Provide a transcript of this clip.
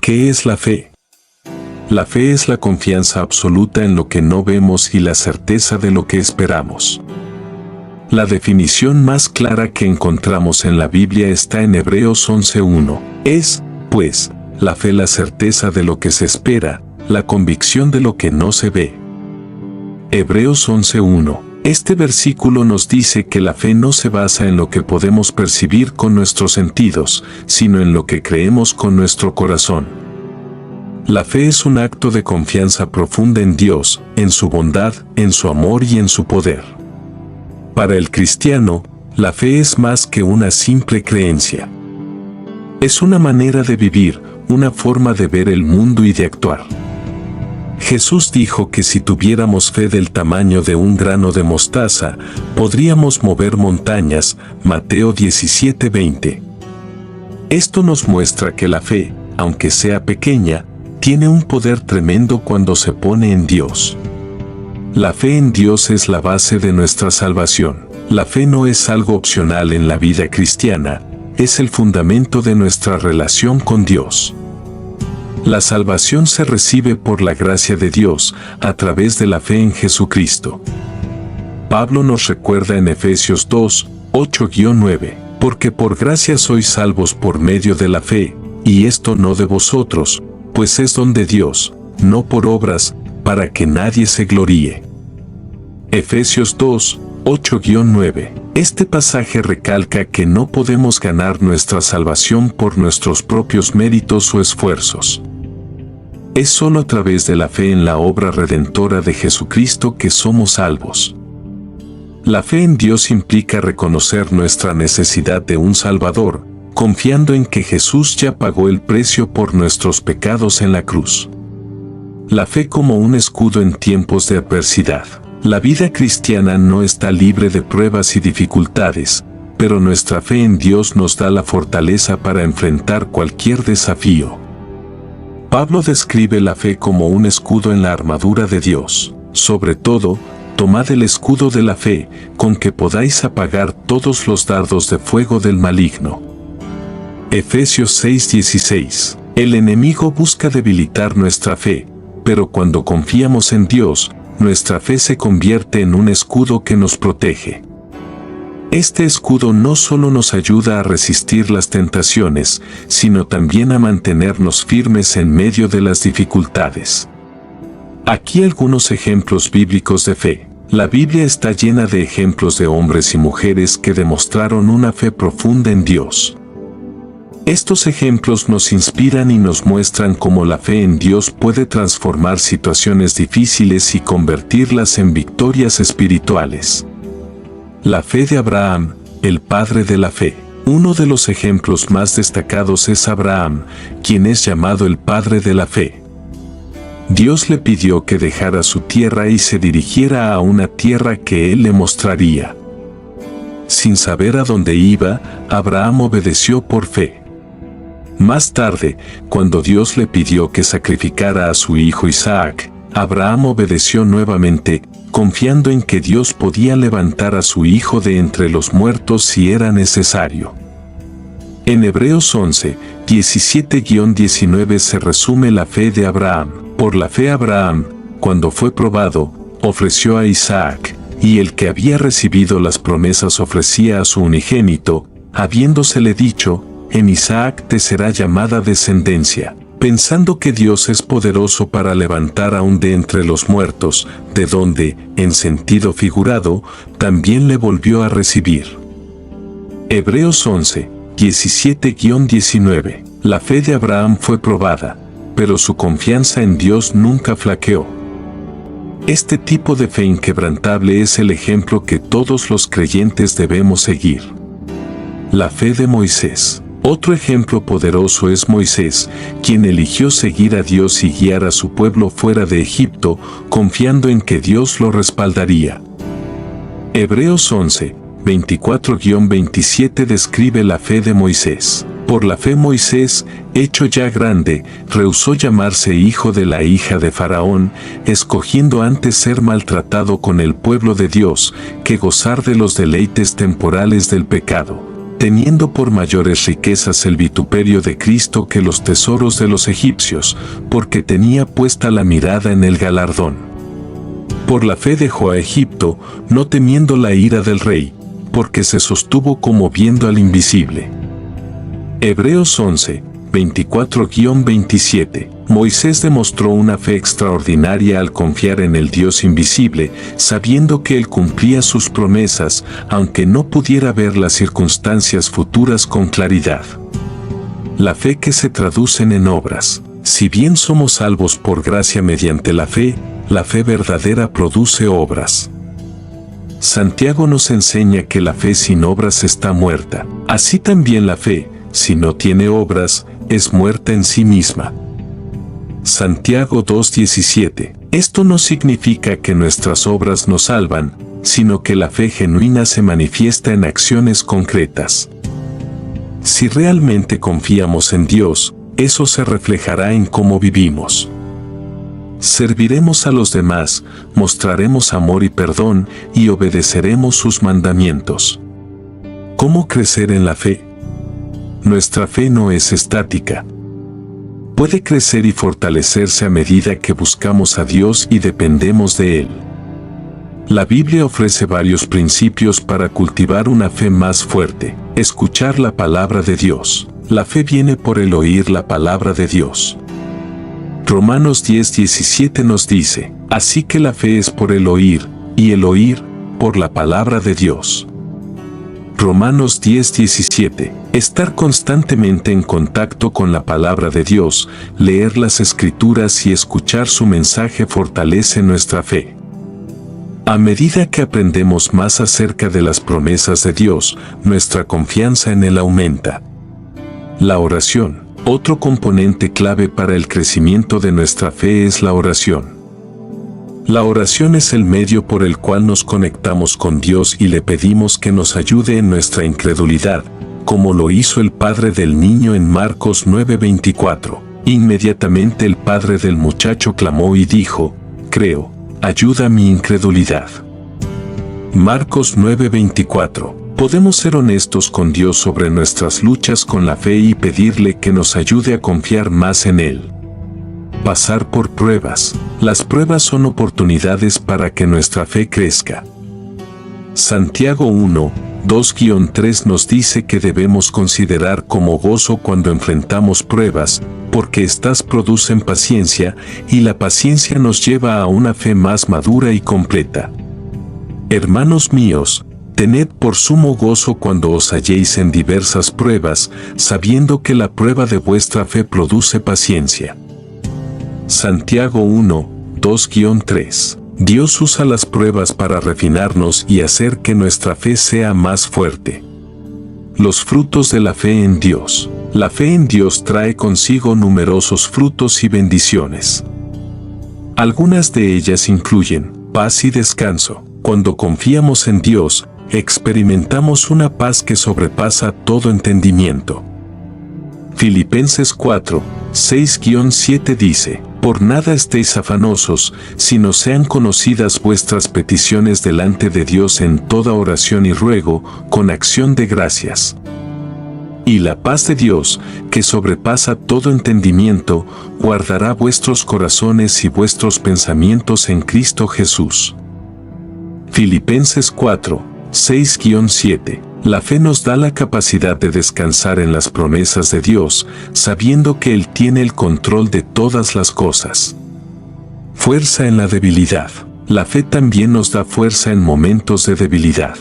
¿Qué es la fe? La fe es la confianza absoluta en lo que no vemos y la certeza de lo que esperamos. La definición más clara que encontramos en la Biblia está en Hebreos 11:1. Es, pues, la fe la certeza de lo que se espera, la convicción de lo que no se ve. Hebreos 11:1. Este versículo nos dice que la fe no se basa en lo que podemos percibir con nuestros sentidos, sino en lo que creemos con nuestro corazón. La fe es un acto de confianza profunda en Dios, en su bondad, en su amor y en su poder. Para el cristiano, la fe es más que una simple creencia. Es una manera de vivir, una forma de ver el mundo y de actuar. Jesús dijo que si tuviéramos fe del tamaño de un grano de mostaza, podríamos mover montañas, Mateo 17:20. Esto nos muestra que la fe, aunque sea pequeña, tiene un poder tremendo cuando se pone en Dios. La fe en Dios es la base de nuestra salvación. La fe no es algo opcional en la vida cristiana, es el fundamento de nuestra relación con Dios. La salvación se recibe por la gracia de Dios, a través de la fe en Jesucristo. Pablo nos recuerda en Efesios 2:8-9, porque por gracia sois salvos por medio de la fe, y esto no de vosotros, pues es don de Dios, no por obras, para que nadie se gloríe. Efesios 2:8-9. Este pasaje recalca que no podemos ganar nuestra salvación por nuestros propios méritos o esfuerzos. Es solo a través de la fe en la obra redentora de Jesucristo que somos salvos. La fe en Dios implica reconocer nuestra necesidad de un Salvador, confiando en que Jesús ya pagó el precio por nuestros pecados en la cruz. La fe como un escudo en tiempos de adversidad. La vida cristiana no está libre de pruebas y dificultades, pero nuestra fe en Dios nos da la fortaleza para enfrentar cualquier desafío. Pablo describe la fe como un escudo en la armadura de Dios. Sobre todo, tomad el escudo de la fe, con que podáis apagar todos los dardos de fuego del maligno. Efesios 6:16. El enemigo busca debilitar nuestra fe, pero cuando confiamos en Dios, nuestra fe se convierte en un escudo que nos protege. Este escudo no solo nos ayuda a resistir las tentaciones, sino también a mantenernos firmes en medio de las dificultades. Aquí algunos ejemplos bíblicos de fe. La Biblia está llena de ejemplos de hombres y mujeres que demostraron una fe profunda en Dios. Estos ejemplos nos inspiran y nos muestran cómo la fe en Dios puede transformar situaciones difíciles y convertirlas en victorias espirituales. La fe de Abraham, el padre de la fe. Uno de los ejemplos más destacados es Abraham, quien es llamado el padre de la fe. Dios le pidió que dejara su tierra y se dirigiera a una tierra que él le mostraría. Sin saber a dónde iba, Abraham obedeció por fe. Más tarde, cuando Dios le pidió que sacrificara a su hijo Isaac, Abraham obedeció nuevamente, confiando en que Dios podía levantar a su hijo de entre los muertos si era necesario. En Hebreos 11:17-19 se resume la fe de Abraham. Por la fe Abraham, cuando fue probado, ofreció a Isaac, y el que había recibido las promesas ofrecía a su unigénito, habiéndosele dicho, en Isaac te será llamada descendencia, pensando que Dios es poderoso para levantar aún de entre los muertos, de donde, en sentido figurado, también le volvió a recibir. Hebreos 11:17-19. La fe de Abraham fue probada, pero su confianza en Dios nunca flaqueó. Este tipo de fe inquebrantable es el ejemplo que todos los creyentes debemos seguir. La fe de Moisés. Otro ejemplo poderoso es Moisés, quien eligió seguir a Dios y guiar a su pueblo fuera de Egipto, confiando en que Dios lo respaldaría. Hebreos 11:24-27 describe la fe de Moisés. Por la fe Moisés, hecho ya grande, rehusó llamarse hijo de la hija de Faraón, escogiendo antes ser maltratado con el pueblo de Dios, que gozar de los deleites temporales del pecado. teniendo por mayores riquezas el vituperio de Cristo que los tesoros de los egipcios, porque tenía puesta la mirada en el galardón. Por la fe dejó a Egipto, no temiendo la ira del rey, porque se sostuvo como viendo al invisible. Hebreos 11, 24-27. Moisés demostró una fe extraordinaria al confiar en el Dios invisible, sabiendo que Él cumplía sus promesas, aunque no pudiera ver las circunstancias futuras con claridad. La fe que se traducen en obras. Si bien somos salvos por gracia mediante la fe verdadera produce obras. Santiago nos enseña que la fe sin obras está muerta. Así también la fe, si no tiene obras, es muerta en sí misma. Santiago 2:17. Esto no significa que nuestras obras nos salvan, sino que la fe genuina se manifiesta en acciones concretas. Si realmente confiamos en Dios, eso se reflejará en cómo vivimos. Serviremos a los demás, mostraremos amor y perdón, y obedeceremos sus mandamientos. ¿Cómo crecer en la fe? Nuestra fe no es estática. Puede crecer y fortalecerse a medida que buscamos a Dios y dependemos de Él. La Biblia ofrece varios principios para cultivar una fe más fuerte. Escuchar la palabra de Dios. La fe viene por el oír la palabra de Dios. Romanos 10:17 nos dice, así que la fe es por el oír, y el oír, por la palabra de Dios. Romanos 10:17. Estar constantemente en contacto con la palabra de Dios, leer las Escrituras y escuchar su mensaje fortalece nuestra fe. A medida que aprendemos más acerca de las promesas de Dios, nuestra confianza en Él aumenta. La oración. Otro componente clave para el crecimiento de nuestra fe es la oración. La oración es el medio por el cual nos conectamos con Dios y le pedimos que nos ayude en nuestra incredulidad, como lo hizo el padre del niño en Marcos 9:24. Inmediatamente el padre del muchacho clamó y dijo, creo, ayuda mi incredulidad. Marcos 9:24. Podemos ser honestos con Dios sobre nuestras luchas con la fe y pedirle que nos ayude a confiar más en Él. Pasar por pruebas. Las pruebas son oportunidades para que nuestra fe crezca. Santiago 1, 2-3 nos dice que debemos considerar como gozo cuando enfrentamos pruebas, porque éstas producen paciencia, y la paciencia nos lleva a una fe más madura y completa. Hermanos míos, tened por sumo gozo cuando os halléis en diversas pruebas, sabiendo que la prueba de vuestra fe produce paciencia. Santiago 1, 2-3. Dios usa las pruebas para refinarnos y hacer que nuestra fe sea más fuerte. Los frutos de la fe en Dios. La fe en Dios trae consigo numerosos frutos y bendiciones. Algunas de ellas incluyen paz y descanso. Cuando confiamos en Dios, experimentamos una paz que sobrepasa todo entendimiento. Filipenses 4, 6-7 dice, por nada estéis afanosos, sino sean conocidas vuestras peticiones delante de Dios en toda oración y ruego, con acción de gracias. Y la paz de Dios, que sobrepasa todo entendimiento, guardará vuestros corazones y vuestros pensamientos en Cristo Jesús. Filipenses 4, 6-7. La fe nos da la capacidad de descansar en las promesas de Dios, sabiendo que Él tiene el control de todas las cosas. Fuerza en la debilidad. La fe también nos da fuerza en momentos de debilidad.